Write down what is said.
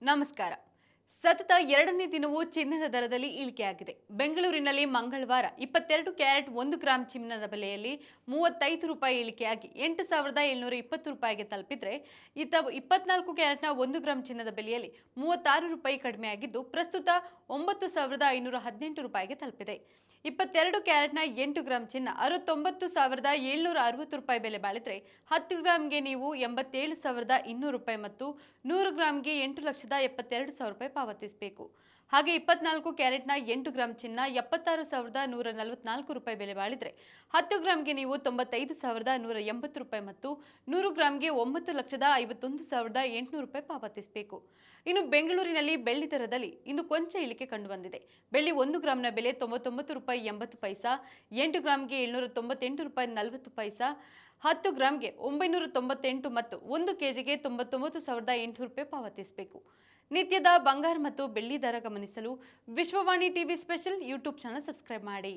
ನಮಸ್ಕಾರ. ಸತತ ಎರಡನೇ ದಿನವೂ ಚಿನ್ನದ ದರದಲ್ಲಿ ಇಳಿಕೆಯಾಗಿದೆ. ಬೆಂಗಳೂರಿನಲ್ಲಿ ಮಂಗಳವಾರ 22 ಕ್ಯಾರೆಟ್ 1 ಗ್ರಾಂ ಚಿನ್ನದ ಬೆಲೆಯಲ್ಲಿ ₹35 ಇಳಿಕೆಯಾಗಿ 8,720 ರೂಪಾಯಿಗೆ ತಲುಪಿದ್ರೆ, ಇತ್ತ 24 ಕ್ಯಾರೆಟ್ನ 1 ಗ್ರಾಂ ಚಿನ್ನದ ಬೆಲೆಯಲ್ಲಿ ₹36 ಕಡಿಮೆಯಾಗಿದ್ದು ಪ್ರಸ್ತುತ ₹9,518 ರೂಪಾಯಿಗೆ ತಲುಪಿದೆ. 22 ಕ್ಯಾರೆಟ್ನ 8 ಗ್ರಾಂ ಚಿನ್ನ 69,760 ರೂಪಾಯಿ ಬೆಲೆ ಬಾಳಿದ್ರೆ, 10 ಗ್ರಾಂಗೆ ನೀವು ₹87,200 ಮತ್ತು 100 ಗ್ರಾಂಗೆ ₹8,72,000 ಪಾವತಿಸಬೇಕು. ಹಾಗೆ 24 ಕ್ಯಾರೆಟ್ನ 8 ಗ್ರಾಂ ಚಿನ್ನ 76,144 ರೂಪಾಯಿ ಬೆಲೆ ಬಾಳಿದ್ರೆ, 10 ಗ್ರಾಂಗೆ ನೀವು ₹95,180 ಮತ್ತು 100 ಗ್ರಾಂಗೆ ₹9,51,800 ಪಾವತಿಸಬೇಕು. ಇನ್ನು ಬೆಂಗಳೂರಿನಲ್ಲಿ ಬೆಳ್ಳಿ ದರದಲ್ಲಿ ಇಂದು ಕೊಂಚ ಇಳಿಕೆ ಕಂಡುಬಂದಿದೆ. ಬೆಳ್ಳಿ 1 ಗ್ರಾಂನ ಬೆಲೆ ₹99.80, 8 ಗ್ರಾಂಗೆ ₹798.40, 10 ಗ್ರಾಂಗೆ ₹998 ಮತ್ತು 1 ಕೆಜಿಗೆ ₹99,800 ಪಾವತಿಸಬೇಕು. ನಿತ್ಯದ ಬಂಗಾರ ಮತ್ತು ಬೆಳ್ಳಿ ದರ ಗಮನಿಸಲು Vishwavani TV special YouTube channel subscribe ಮಾಡಿ.